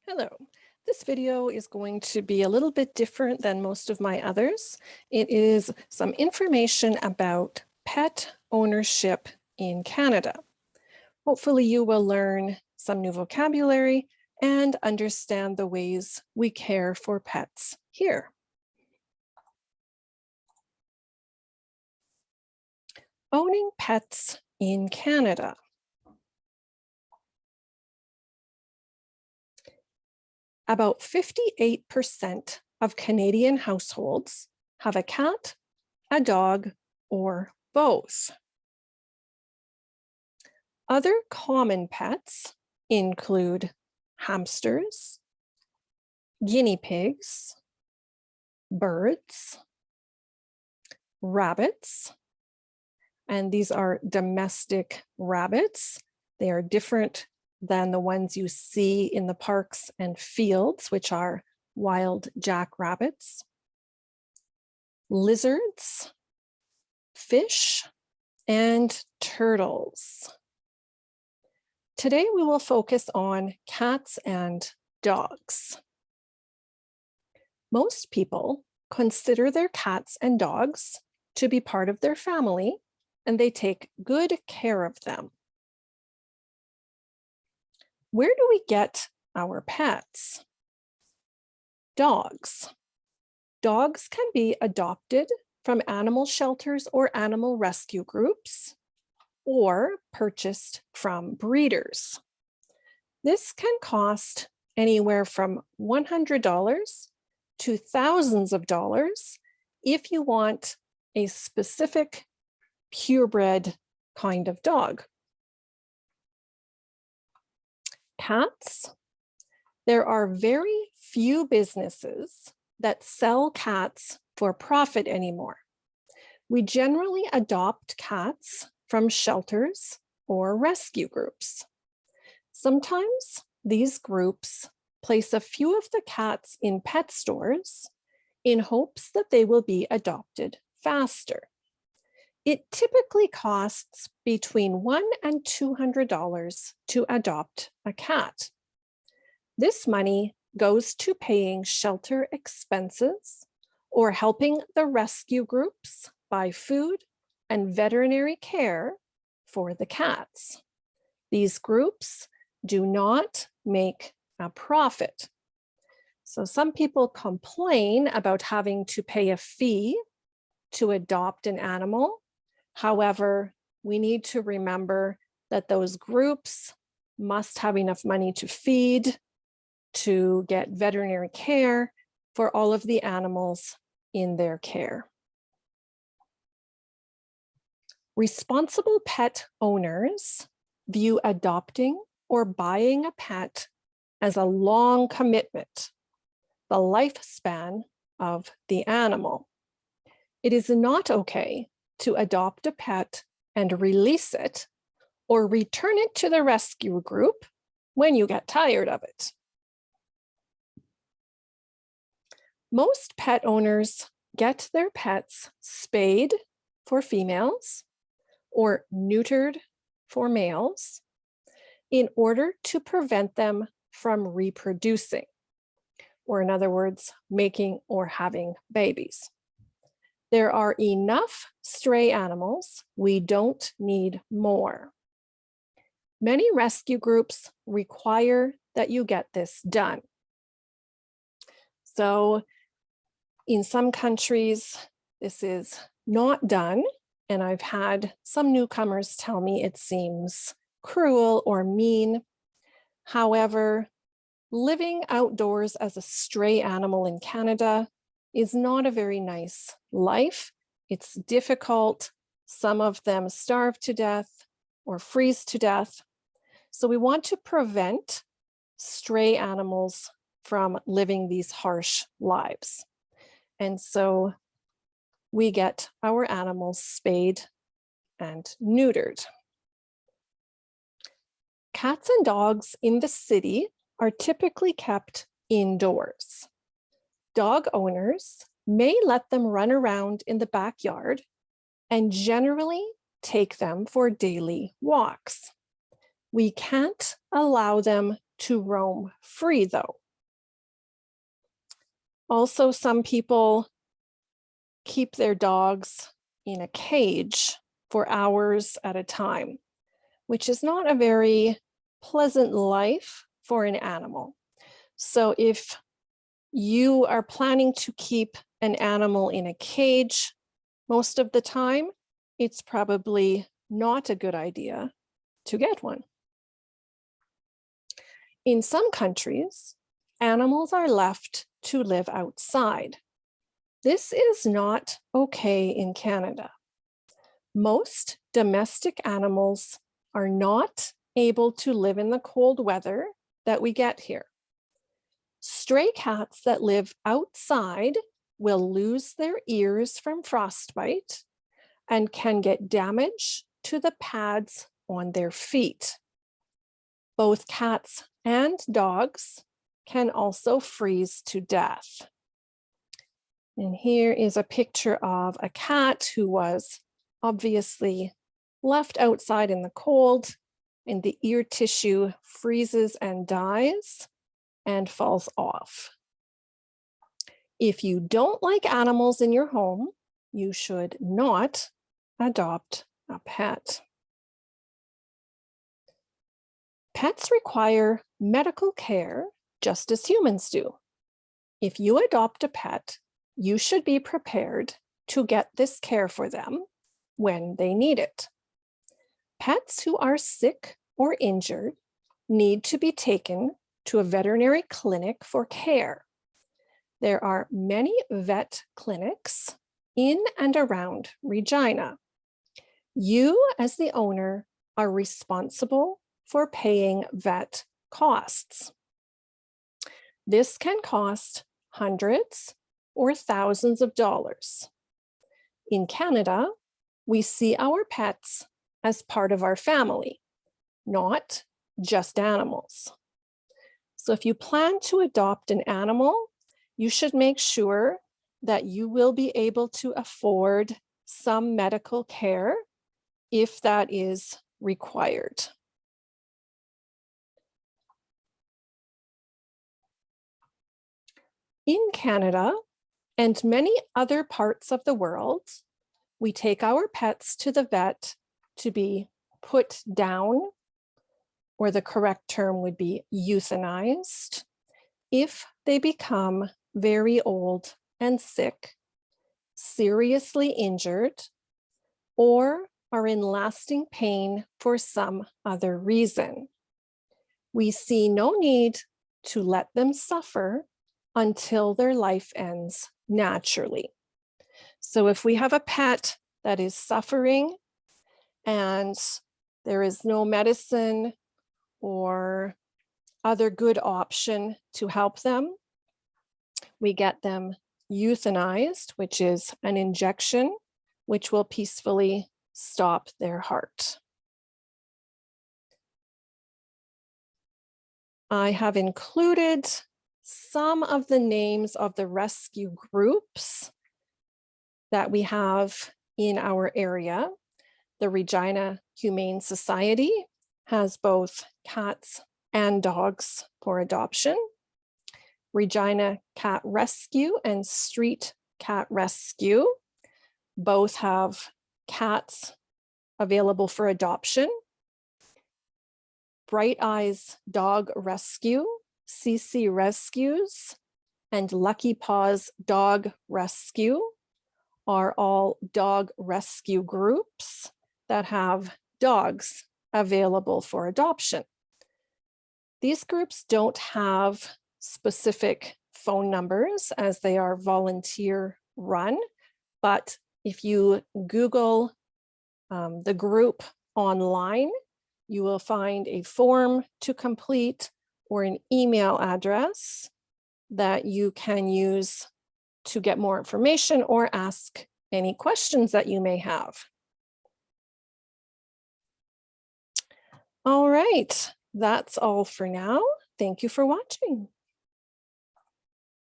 Hello. This video is going to be a little bit different than most of my others. It is some information about pet ownership in Canada. Hopefully you will learn some new vocabulary and understand the ways we care for pets here. Owning pets in Canada. About 58% of Canadian households have a cat, a dog, or both. Other common pets include hamsters, guinea pigs, birds, rabbits, and these are domestic rabbits. They are different than the ones you see in the parks and fields, which are wild jackrabbits, lizards, fish, and turtles. Today we will focus on cats and dogs. Most people consider their cats and dogs to be part of their family, and they take good care of them. Where do we get our pets? Dogs. Dogs can be adopted from animal shelters or animal rescue groups, or purchased from breeders. This can cost anywhere from $100 to thousands of dollars if you want a specific purebred kind of dog. Cats. There are very few businesses that sell cats for profit anymore. We generally adopt cats from shelters or rescue groups. Sometimes these groups place a few of the cats in pet stores in hopes that they will be adopted faster. It typically costs between $100 and $200 to adopt a cat. This money goes to paying shelter expenses or helping the rescue groups buy food and veterinary care for the cats. These groups do not make a profit. So some people complain about having to pay a fee to adopt an animal. However, we need to remember that those groups must have enough money to feed, to get veterinary care for all of the animals in their care. Responsible pet owners view adopting or buying a pet as a long commitment, the lifespan of the animal. It is not okay to adopt a pet and release it or return it to the rescue group when you get tired of it. Most pet owners get their pets spayed for females or neutered for males in order to prevent them from reproducing, or in other words, making or having babies. There are enough stray animals. We don't need more. Many rescue groups require that you get this done. So in some countries, this is not done, and I've had some newcomers tell me it seems cruel or mean. However, living outdoors as a stray animal in Canada is not a very nice life. It's difficult. Some of them starve to death or freeze to death. So we want to prevent stray animals from living these harsh lives. And so we get our animals spayed and neutered. Cats and dogs in the city are typically kept indoors. Dog owners may let them run around in the backyard and generally take them for daily walks. We can't allow them to roam free, though. Also, some people keep their dogs in a cage for hours at a time, which is not a very pleasant life for an animal. So if you are planning to keep an animal in a cage most of the time, it's probably not a good idea to get one. In some countries, animals are left to live outside. This is not okay in Canada. Most domestic animals are not able to live in the cold weather that we get here. Stray cats that live outside will lose their ears from frostbite and can get damage to the pads on their feet. Both cats and dogs can also freeze to death. And here is a picture of a cat who was obviously left outside in the cold, and the ear tissue freezes and dies and falls off. If you don't like animals in your home, you should not adopt a pet. Pets require medical care just as humans do. If you adopt a pet, you should be prepared to get this care for them when they need it. Pets who are sick or injured need to be taken to a veterinary clinic for care. There are many vet clinics in and around Regina. You, as the owner, are responsible for paying vet costs. This can cost hundreds or thousands of dollars. In Canada, we see our pets as part of our family, not just animals. So if you plan to adopt an animal, you should make sure that you will be able to afford some medical care if that is required. In Canada and many other parts of the world, we take our pets to the vet to be put down, or the correct term would be euthanized, if they become very old and sick, seriously injured, or are in lasting pain for some other reason. We see no need to let them suffer until their life ends naturally. So if we have a pet that is suffering and there is no medicine or other good option to help them, we get them euthanized, which is an injection which will peacefully stop their heart. I have included some of the names of the rescue groups that we have in our area. The Regina Humane Society has both cats and dogs for adoption. Regina Cat Rescue and Street Cat Rescue both have cats available for adoption. Bright Eyes Dog Rescue, CC Rescues, and Lucky Paws Dog Rescue are all dog rescue groups that have dogs available for adoption. These groups don't have specific phone numbers as they are volunteer run, but if you Google the group online, you will find a form to complete or an email address that you can use to get more information or ask any questions that you may have. All right, that's all for now. Thank you for watching.